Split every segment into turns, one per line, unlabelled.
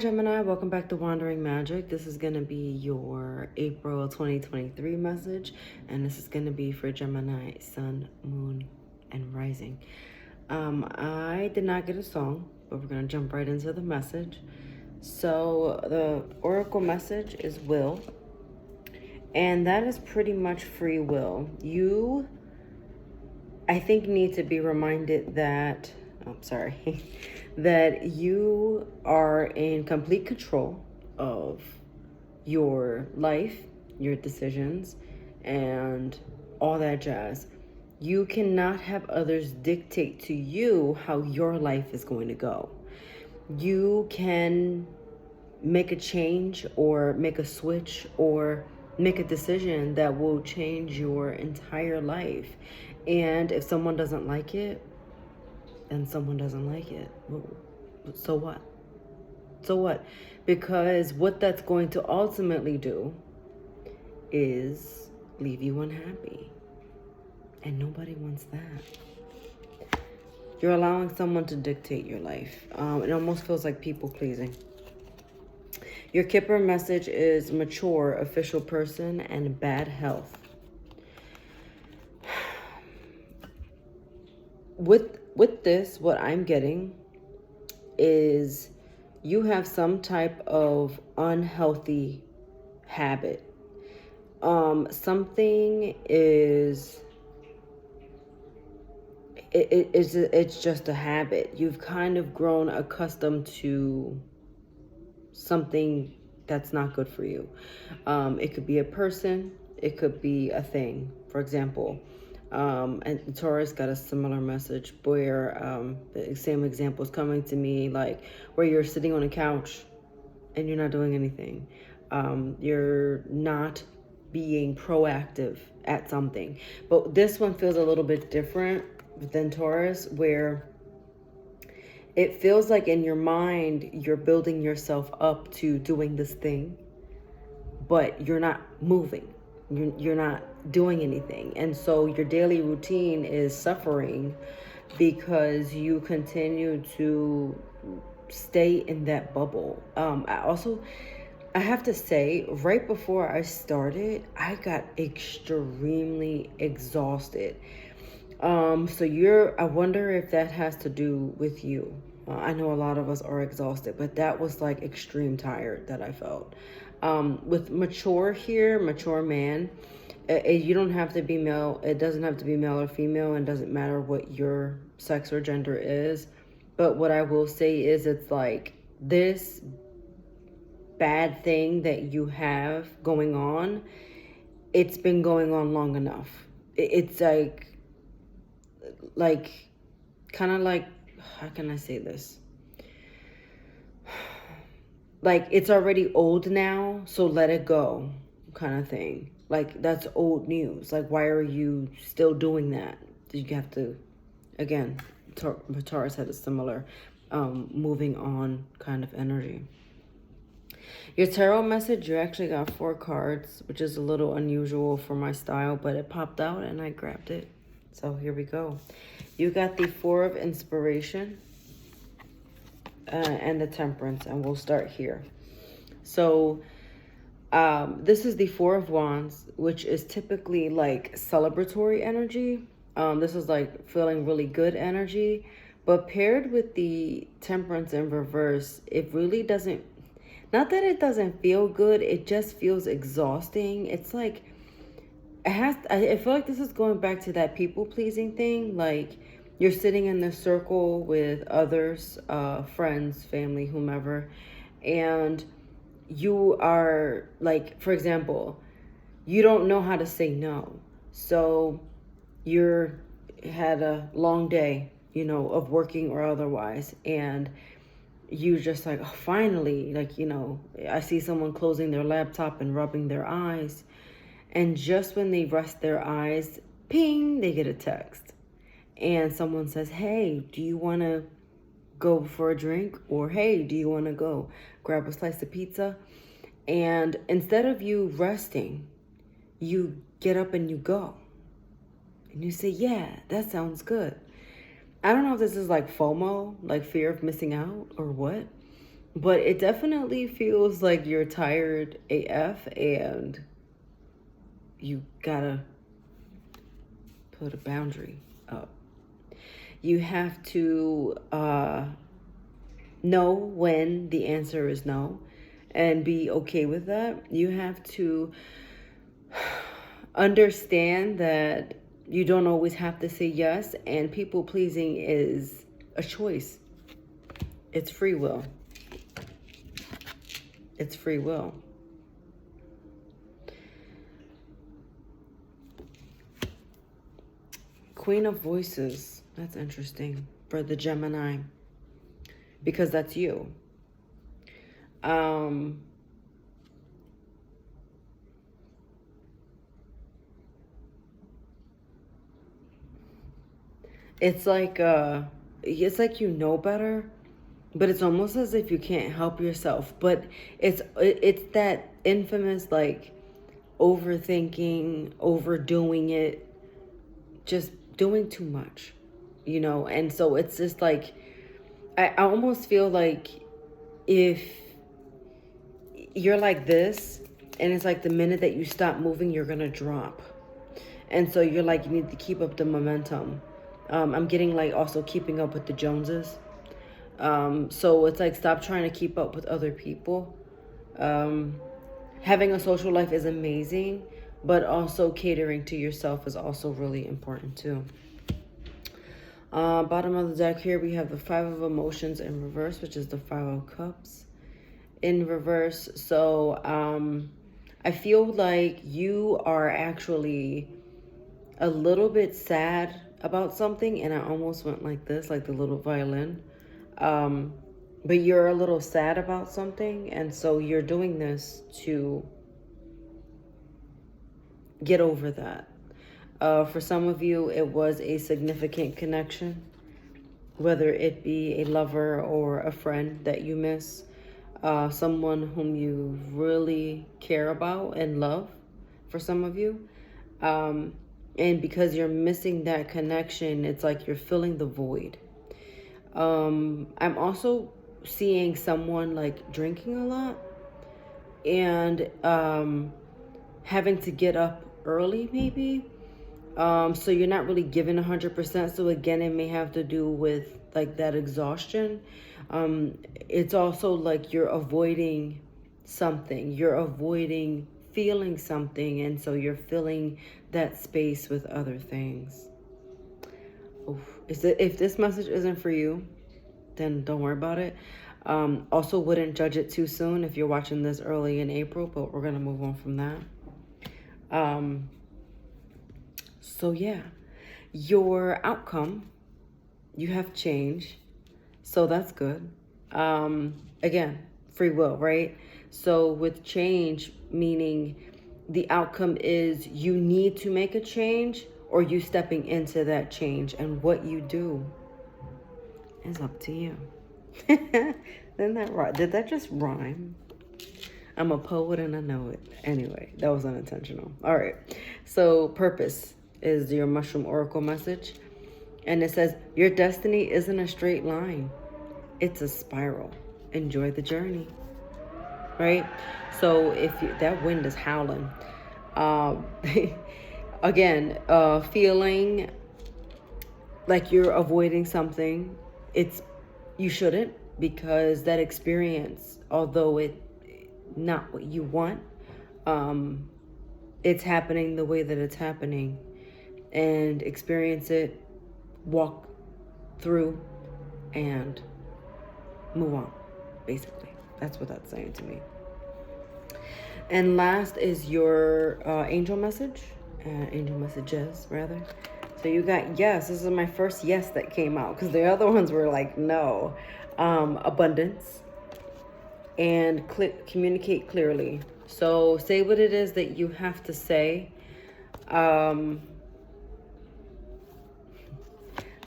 Gemini, welcome back to Wandering Magic. This is going to be your April 2023 message, and this is going to be for Gemini, Sun, Moon, and Rising. I did not get a song, but we're going to jump right into the message. So, the Oracle message is will, and that is pretty much free will. You, I think, need to be reminded that, that you are in complete control of your life, your decisions, and all that jazz. You cannot have others dictate to you how your life is going to go. You can make a change or make a switch or make a decision that will change your entire life. And if someone doesn't like it, then someone doesn't like it. So what? So what? Because what that's going to ultimately do is leave you unhappy. And nobody wants that. You're allowing someone to dictate your life. It almost feels like people pleasing. Your Kipper message is mature, official person, and bad health. With this, what I'm getting is you have some type of unhealthy habit. Something is it's just a habit. You've kind of grown accustomed to something that's not good for you. It could be a person, it could be a thing. For example, and Taurus got a similar message where the same example is coming to me, like where you're sitting on a couch and you're not doing anything. You're not being proactive at something. But this one feels a little bit different than Taurus, where it feels like in your mind you're building yourself up to doing this thing, but you're not moving. You're not doing anything. And so your daily routine is suffering because you continue to stay in that bubble. I have to say, right before I started, I got extremely exhausted. I wonder if that has to do with you. I know a lot of us are exhausted, but that was like extreme tired that I felt. With mature here, mature man, you don't have to be male. It doesn't have to be male or female, and doesn't matter what your sex or gender is. But what I will say is it's like this bad thing that you have going on, it's been going on long enough. It's like kind of like, how can I say this? Like it's already old now, so let it go, kind of thing. Like that's old news. Like why are you still doing that? You have to, again, Taurus had a similar moving on kind of energy. Your tarot message, you actually got 4 cards, which is a little unusual for my style, but it popped out and I grabbed it. So here we go. You got the 4 of Inspiration and the Temperance, and we'll start here. So this is the 4 of Wands, which is typically like celebratory energy. This is like feeling really good energy, but paired with the Temperance in reverse, it really doesn't, not that it doesn't feel good, it just feels exhausting. It's like, I feel like this is going back to that people pleasing thing. Like you're sitting in this circle with others, friends, family, whomever, and you are like, for example, you don't know how to say no. So you're had a long day, of working or otherwise, and you just like, oh, finally, like, I see someone closing their laptop and rubbing their eyes. And just when they rest their eyes, ping, they get a text. And someone says, hey, do you want to go for a drink? Or, hey, do you want to go grab a slice of pizza? And instead of you resting, you get up and you go. And you say, yeah, that sounds good. I don't know if this is like FOMO, like fear of missing out or what. But it definitely feels like you're tired AF and you gotta put a boundary up. You have to know when the answer is no and be okay with that. You have to understand that you don't always have to say yes, and people pleasing is a choice. It's free will. It's free will. Queen of Voices. That's interesting for the Gemini, because that's you. It's like you know better, but it's almost as if you can't help yourself. But it's that infamous like overthinking, overdoing it, just doing too much, And so it's just like I almost feel like if you're like this, and it's like the minute that you stop moving, you're gonna drop. And so you're like, you need to keep up the momentum. I'm getting like also keeping up with the Joneses. So it's like, stop trying to keep up with other people. Having a social life is amazing, but also catering to yourself is also really important too. Bottom of the deck here, we have the Five of Emotions in reverse, which is the Five of Cups in reverse. So I feel like you are actually a little bit sad about something, and I almost went like this, like the little violin. But you're a little sad about something, and so you're doing this to get over that. For some of you, it was a significant connection, whether it be a lover or a friend that you miss, someone whom you really care about and love, for some of you. And because you're missing that connection, it's like you're filling the void. I'm also seeing someone like drinking a lot and having to get up early, maybe. So you're not really giving 100%. So again, it may have to do with like that exhaustion. It's also like you're avoiding something. You're avoiding feeling something, and so you're filling that space with other things. Oof. If this message isn't for you, then don't worry about it. Also, wouldn't judge it too soon if you're watching this early in April, but we're going to move on from that. So yeah, your outcome, you have change. So that's good. Again, free will, right? So with change, meaning the outcome is you need to make a change, or you stepping into that change, and what you do is up to you. Didn't that right? Did that just rhyme? I'm a poet and I know it. Anyway, that was unintentional. All right. So purpose is your mushroom oracle message. And it says, your destiny isn't a straight line. It's a spiral. Enjoy the journey. Right? So that wind is howling. Again, feeling like you're avoiding something, you shouldn't, because that experience, although it's not what you want, it's happening the way that it's happening, and experience it, walk through, and move on. Basically, that's what that's saying to me. And last is your angel message, angel messages rather. So you got yes. This is my first yes that came out, because the other ones were like no. Abundance and communicate clearly. So say what it is that you have to say.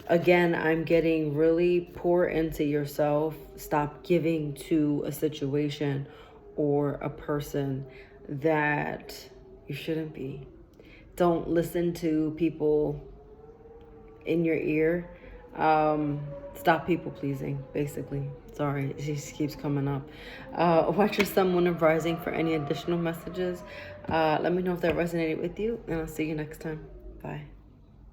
Again, I'm getting really pour into yourself. Stop giving to a situation or a person that you shouldn't be. Don't listen to people in your ear. Stop people pleasing, basically. Sorry, it just keeps coming up. Watch your sun, moon, and rising for any additional messages. Let me know if that resonated with you, and I'll see you next time. Bye.